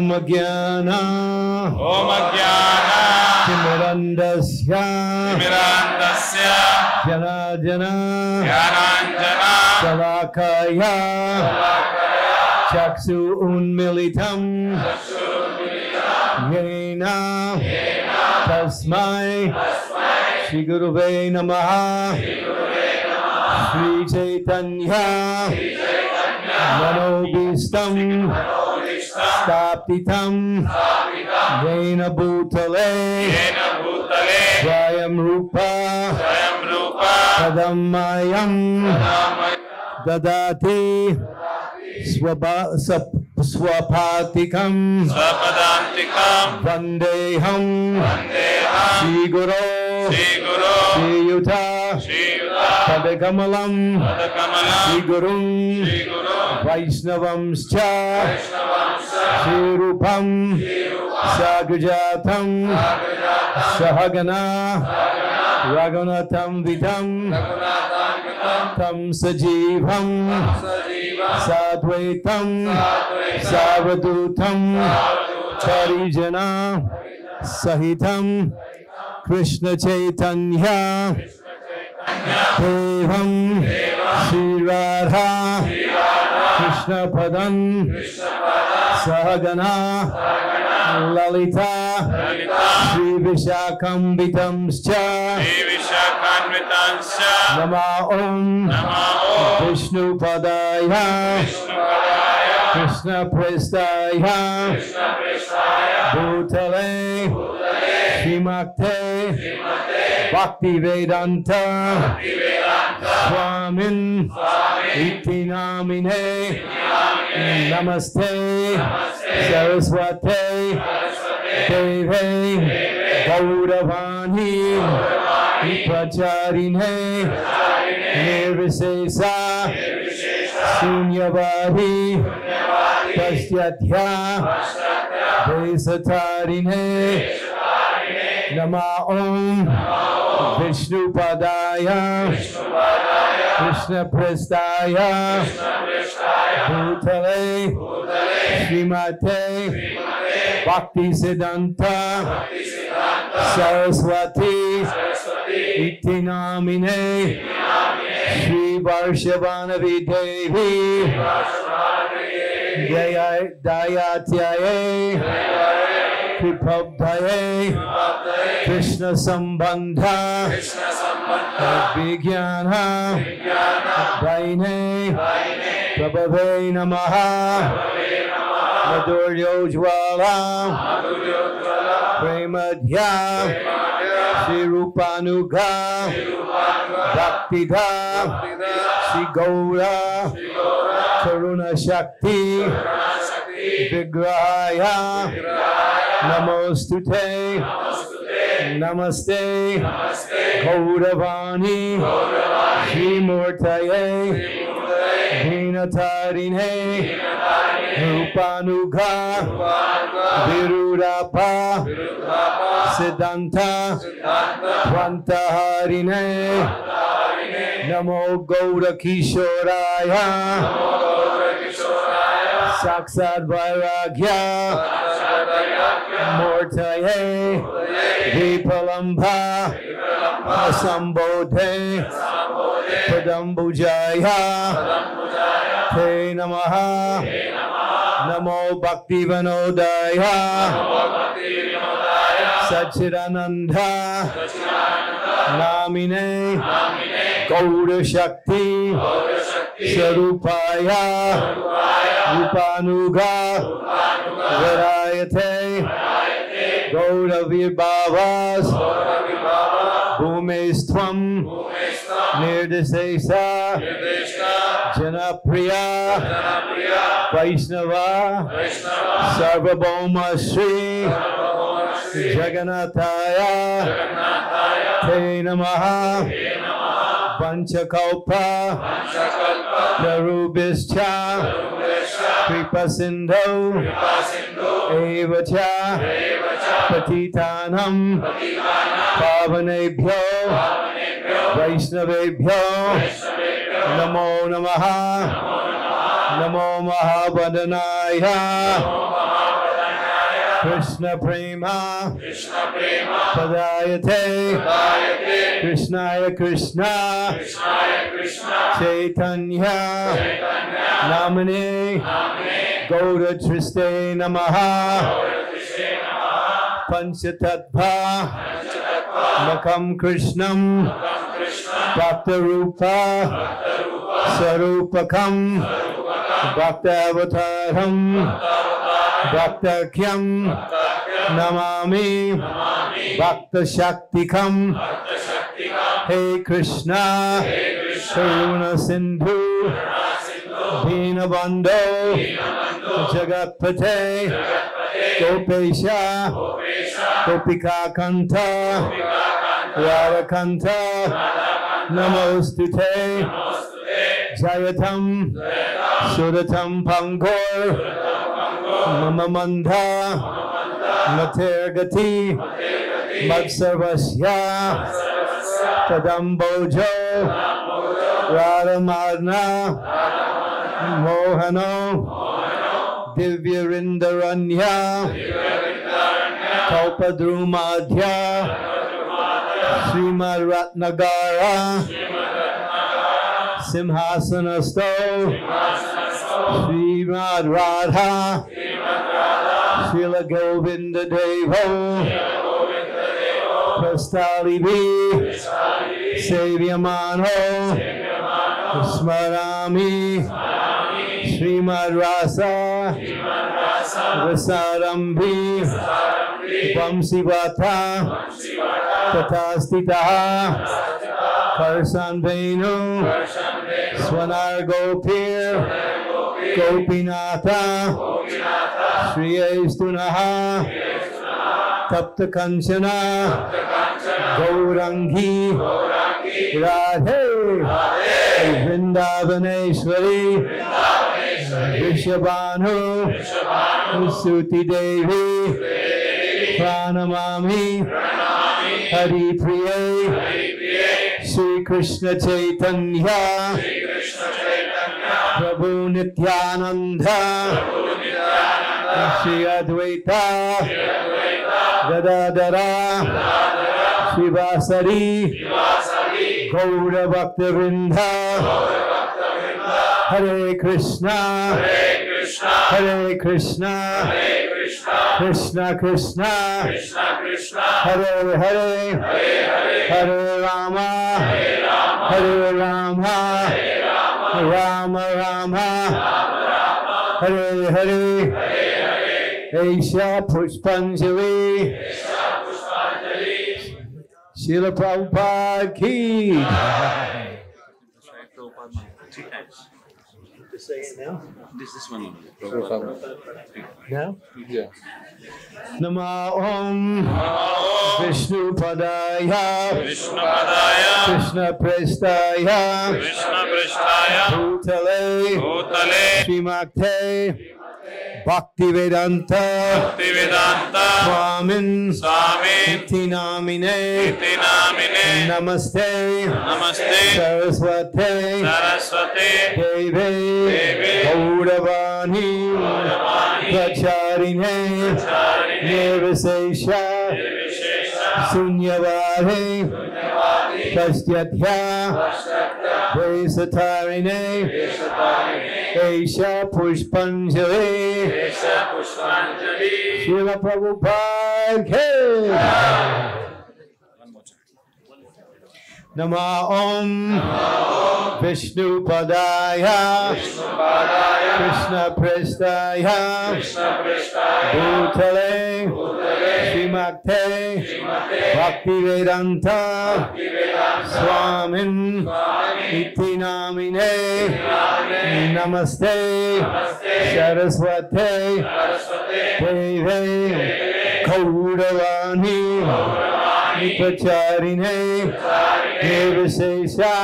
Om Jnana Timirandasya Jana Salakaya Chaksu Unmilitam Yena Tasmai Shri Guruve Namaha Shri Chaitanya Manobhistam Staptitam Yena Bhutale Swayam Rupa Tadamayam Dadati Swapatikam Vandeham Shri Guru Shri Yuta Padakamalam Shri Gurum Vaishnavamscha Shri Rupam Sagujatam Sahagana Raghunatam Vidam Tam Sajivam Sadvaitam Savadutam Charijana Sahitam Krishna Chaitanya Devam Shri Radha Krishna Padam Sahagana Lalita Shri Vishakhambitamscha Nama Om Vishnu Padaya Krishna Prestaya Bhutale Shimakte Bhakti Vedanta Swamin Iti Namine Namaste Saraswate Deve Gauravani Pracharine Nirvisesa Sunyavadi Pastyatya Desatarine Nama Om Vishnu Padaya Krishna Prestaya Bhutale Srimate Bhakti Siddhanta Saraswati Iti Namine Shri Varshavanavi Devi Dayatyaye Kripabdaye Krishna Sambandha Vijnana Daine Prabhave Namaha Madhuryo Jwala Premadhya Shri Rupanuga Bhaktidha Shri Gaura Karuna Shakti Vigrahaya Namostute Namaste Gauravani Shri Murtaye Dinatarine Rupanuga Virudapa Siddhanta Tvantaharine Namo Gaura Kishoraya Saksad Vairagya Murtaye Vipalambha Sambodhe Padambujaya Te Namaha Namo Bhakti Vinodaya Satchidananda Namine Gaura Shakti Swarupaya Rupanuga Varayate Gaura Virbhavas Bhumestvam Nirdesesa Janapriya Vaishnava Sarvabhauma Shri Jagannataya Te Namaha Panchakalpa Darubhischa Kripa Sindhu Evacha Patitanam Pavanebhyo Vaishnavebhyo Namo Namaha Namo Mahabadanaya Krishna Prema Padayate Krishnaya Krishna Chaitanya Namane Gaura Triste Namaha Panchatattva Makam Krishnam Bhakta Rupa Sarupakam Bhakta Avataram Bhakta Kyam Namami Bhakta Shaktikam Hey Krishna Karuna Sindhu Dinabandho Jagatpate Gopesha Gopika Kanta Radhakanta Namostute Jayatam Sudatam Pangor Mama Mandha Matergati Matsarvasya Tadambojo Radhamadna Mohano Divyarindaranya Kalpadrumadhya Srimad Ratnagara Simhasanasto Srimad Radha Srila Govinda Devo Prastalivi Sevyamano Smarami Srimad Rasa Vasarambi Vamsivata Tatastitaha Karsan Venu Swanar Gopir Gopinatha Shri Aistunaha Tapta Kanchana Gaurangi Radhe Vrindavaneshwari Vishabhanu Suti Devi Pranamami Hari Priye Shri Krishna Chaitanya Prabhu Nityananda Shri Advaita Gadadara Shivasari Gaura Bhakta Vrinda Hare Krishna Hare Krishna Krishna Krishna Hare Hare Hare Rama Hare Rama Rama Rama Hare Hare Aisha Pushpanjali Srila Prabhupada Ki Just say it now. This one. Now? Yeah. Nama Om Vishnu Padaya Vishnupadaya Krishna Prestaya Krishna Prishtaya Bhutale Srimakte Bhaktivedanta Bhaktivedanta Swamin Swami Iti Namine Namine Namaste Namaste Saraswate Saraswati Devi Gauravani Pracharine Nirvisesha Sunyavare Kastyatya Vesatarine Aisha Pushpanjali Srila Prabhupada Ki Nama Om Vishnu Padaya Krishna Prestaya Bhutale Srimakte Bhaktivedanta Swamin Iti Namine Namaste Saraswate Devi Gauravani Pracharine Nirvisesha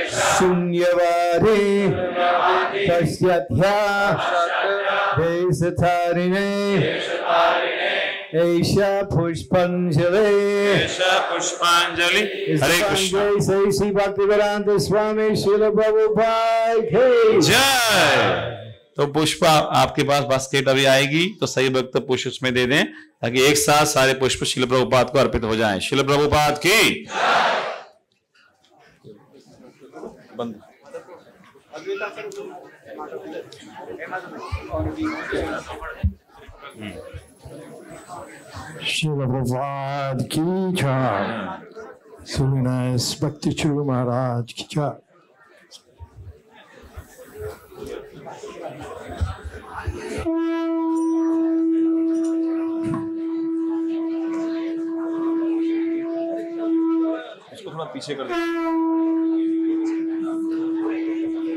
Sunyavari Kasyatya Vesatarine Aisha Pushpanjali Pushpanjali Hare Krishna Say Sri Bhaktivedanta Swami Srila Prabhupada Ki Jai तो पुष्प आपके पास basket अभी आएगी, तो सही वक्त पुष्प उसमें दे दें ताकि एक साथ सारे पुष्प शिल प्रभुपाद को अर्पित हो जाएं। शिल प्रभुपाद की बंद। Srila Prabhupada ki jai. Sulinas Bhakti Churu Maharaj ki jai. इसको थोड़ा पीछे कर दे,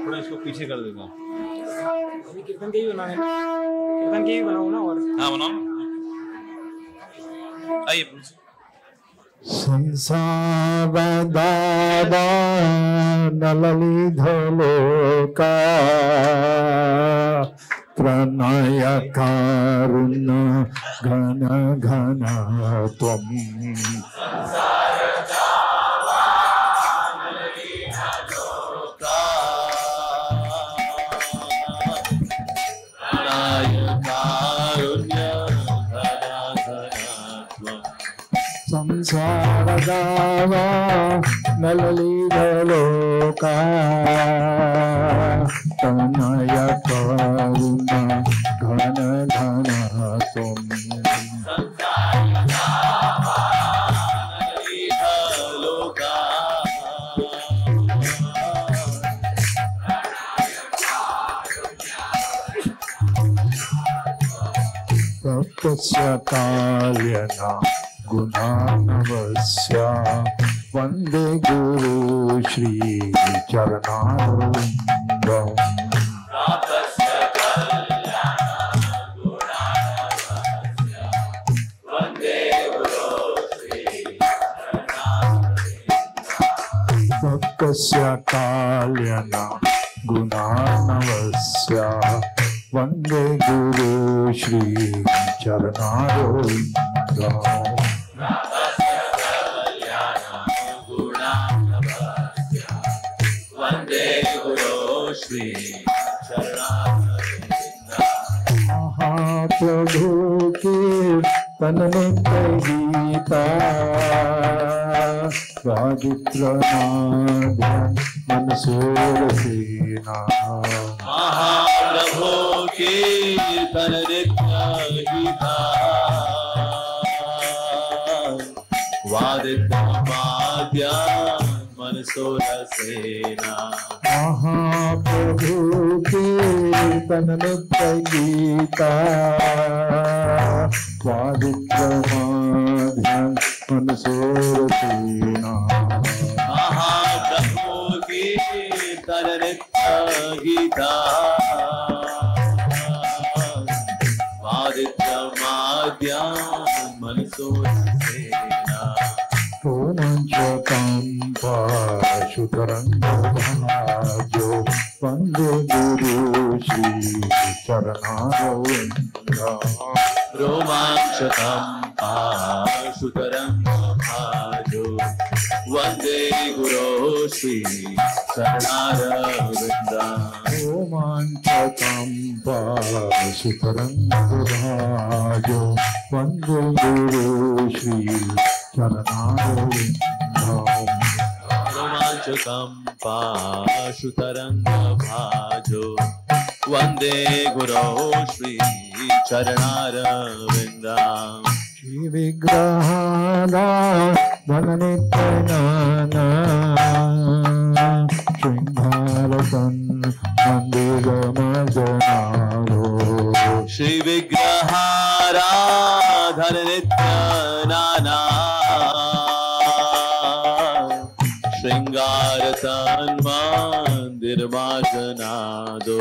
थोड़ा इसको पीछे कर देगा। कीर्तन के ही बनाने, कीर्तन के ही बनाओ ना। और हाँ बनाओ, आइए। Sansara dada nalalidhaloka pranaya karuna ghana ghana tvam. Samsara dava nalalidhaloka tanaya karuna ghana ghana tvam. Praktasya kalyana Gunanavasya Vande Guru Shri Charanarvindam. Praktasya kalyana Gunanavasya Vande Guru Shri Charanarvindam. महाप्रभु के तन में गीता वादित्रनाद्यं मनसोर सेना. महाप्रभु की तन गीता वादित्रनाद्यं मनसोर सेना. महाप्रभु कीर्तन नित्य गीता वादित्रमाध्यं मनसोरसेना. महाप्रभु कीर्तन नित्य गीता वादित्रमाध्यं मनसोरसेना. रोमांचकंपा शुतरंगभाजो वंदे गुरु श्री चरणारविंदम. रोमांचकंपा शुतरंगभाजो वंदे गुरु श्री चरणारविंदम. रोमांचकंपा शुतरंगभाजो वंदे गुरु श्री चरणारविंदम. रोमांचकंपा शुतरंगभाजो वंदे गुरो श्री चरणारविंदम. श्री विग्रहारा धननित्यनाना शृंगारतन मंदिरमजनारो. श्री विग्रहाराधन नित्य नाना श्रृंगारतन मंदिर माजनादो.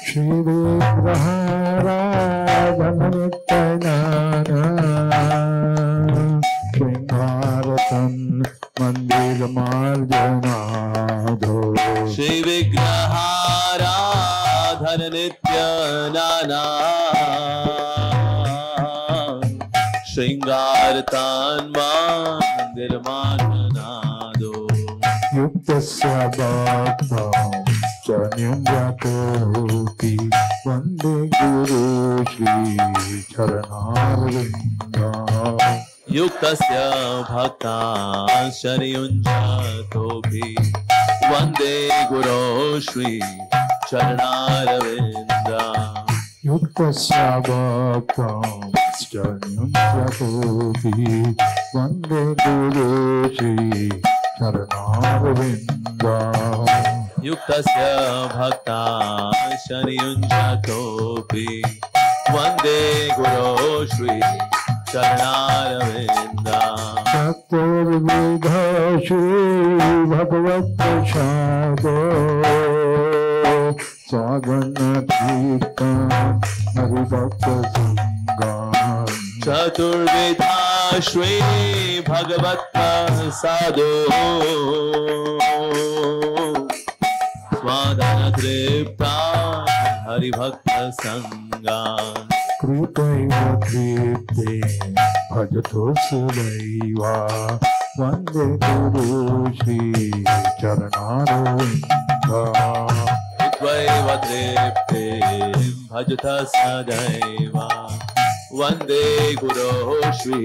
श्री विग्रहाराधन नित्यनाना शृंगारतन मंदिरमजनारो. श्री विग्रहाराधन नित्य नाना श्रृंगारतान मंदिर माननादो. युक्तस्य भक्तं च निन्द्यकोऽपि वंदे गुरु श्री चरणारविंदम् युक्तस्य भक्ताश्चर्युञ्जतोऽपि वन्दे गुरो श्री चरणारविन्दम् युक्तस्य भक्ताश्चर्युञ्जतोऽपि वन्दे गुरु श्री चरणारविन्दम् युक्तस्य भक्ताश्चर्युञ्जतोऽपि वन्दे गुरो श्री चरणारविन्दम् चतुर्विधा श्री भगवत्प्रसादो स्वागततीर्थं हरिभक्तसङ्गम् चतुर्विधा श्री भगवत्प्रसादो स्वादनतृप्ता हरिभक्तसङ्गम् कृपैव कृते भजतो सुदैवा वन्दे गुरु श्री चरणारविन्दम् त्वैव तृप्ते भजत सदैव वन्दे गुरो श्री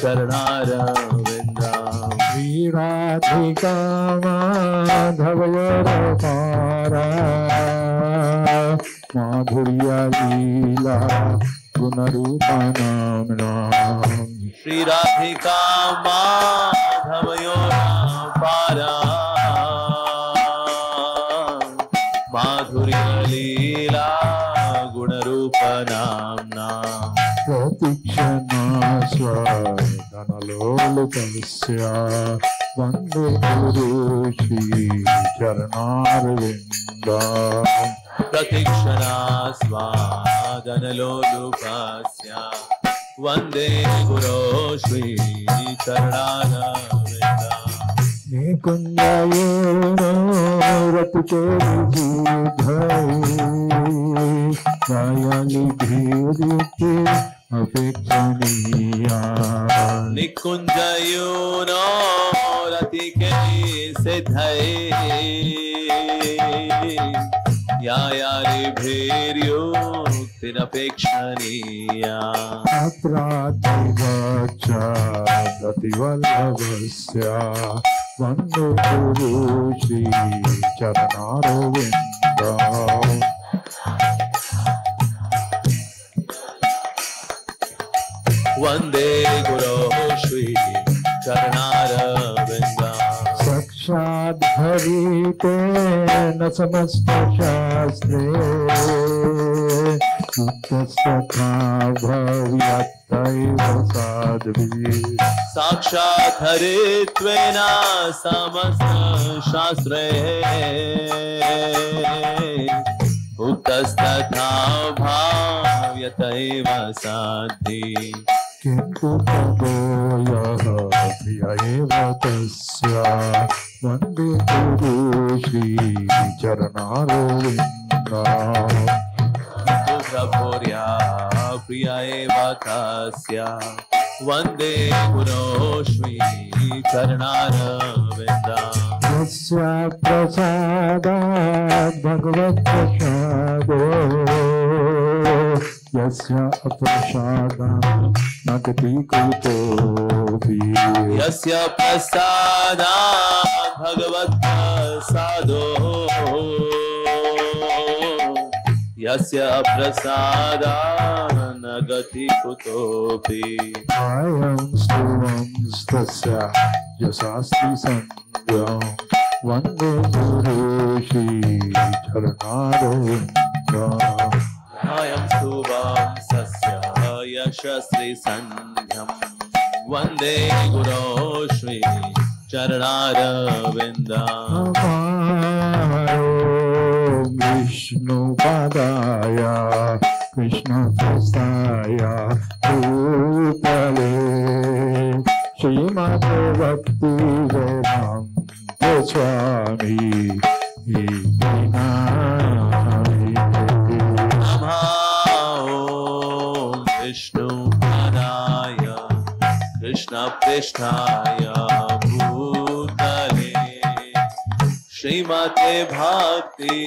चरणारविन्दम् श्रीराधिका माधवयरपारा माधुर्या लीला गुणरूपनाम्नाम् श्रीराधिका माधवयोपारा माधुर्य लीला गुणरूपनाम्ना प्रतीक्षणा स्वधनलोलुपस्य वन्दे गुरु श्री चरणारविन्दम् प्रतीक्षणा स्वादनलोलुपस्य वन्दे गुरो श्री चरणारविन्दम् निकुञ्जयेनो रतिके विधीर्यते अपेक्षणीया निकुञ्जयोनो रतिके यायालिभिर्युक्तिरपेक्षणीया अत्राधिगच्छ प्रतिवल्लभस्य वन्दे गुरु श्री चरणारविन्दम् वन्दे गुरो श्री चरणारविन्दम् साक्षात् हरितेन समस्तशास्त्रे युक्तस्तथा भव्यत्तैव साध्वी साक्षात् हरित्वेन समस्तशास्त्रे उक्तस्तथा भाव्यतैव साध्वी किन्तु ततो यः प्रिय एव तस्य वन्दे गुरु श्री चरणारविन्दम् प्रभोर्या प्रिय एव तस्य वन्दे गुरो श्री चरणारविन्दम् यस्य प्रसादात् भगवत्प्रसादो यस्य अप्रसादात् न गतिकृतोऽपि यस्य प्रसादात् भगवत्प्रसादो यस्य प्रसादात् न गतिकृतोऽपि अयं स्तुवंस्तस्य यशास्ति सन्ध्यं वन्दे गुरु श्री चरणारविन्दम् अयं स्तुवं सस्य यशस्वी सन्ध्यं वन्दे गुरो श्री चरणारविन्दम् विष्णुपदाय कृष्णप्रस्थाय भूतले श्रीमते भक्तिवेदान्त स्वामी विष्णुपदाय कृष्णप्रेष्ठाय भूतले श्रीमते भक्ति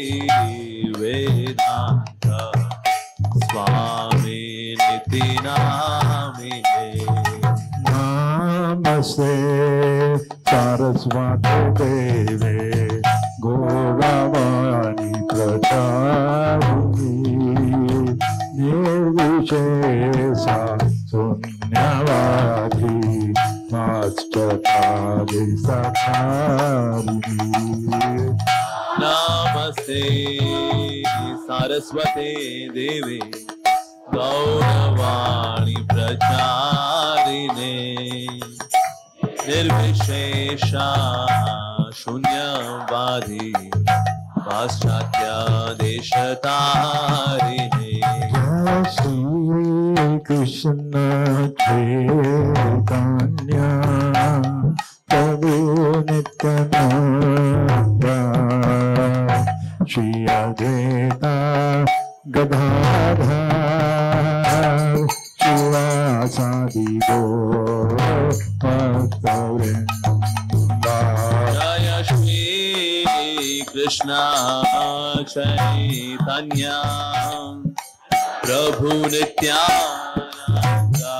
Vedanta Swami Niti Namine Namaste Saraswati Deve Gauravani Prachari Nirvishesa Sunyavadi Maschatadi Sakari Namaste Saraswate Devi Gauravani Pracharine Nirvishesha Shunyavadi Paschatya Deshatarine Shri Krishna Chaitanya Prabhu Nityananda Shri Advaita Gadadhar Shivasadi Gaur Bhaktavrinda Jaya Shri Krishna Chaitanya Prabhu Nityananda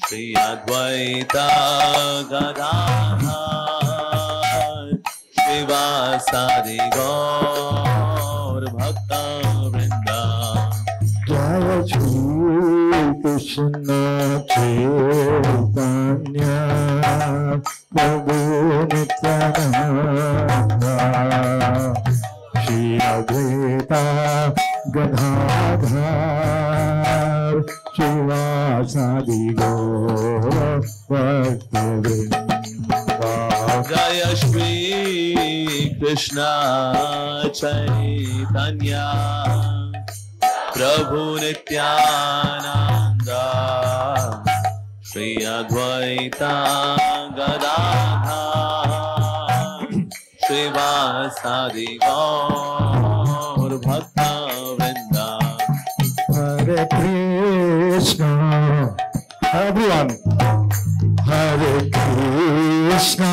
Shri Advaita Gadadhar Shivasadi Gaur Bhaktavrinda Jaya Shri Krishna Chaitanya Prabhu Nityananda Shri Advaita Gadadhar Shivasadi Gaur Bhaktavrinda Jaya Shri Krishna Chaitanya Prabhu Nityananda Shri Advaita Gadadhar Shivasadi Gaur Bhaktavrinda Hare Krishna, everyone. Hare Krishna,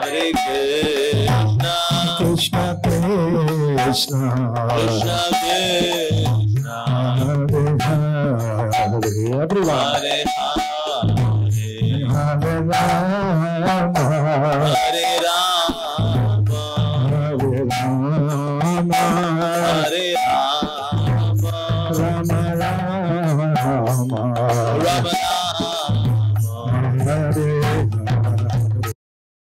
Hare Krishna Krishna Krishna, Krishna Krishna Hare Hare. Everyone. Hare Hare Hare Rama, Hare Rama Hare Rama, Hare Rama Rama Rama, Rama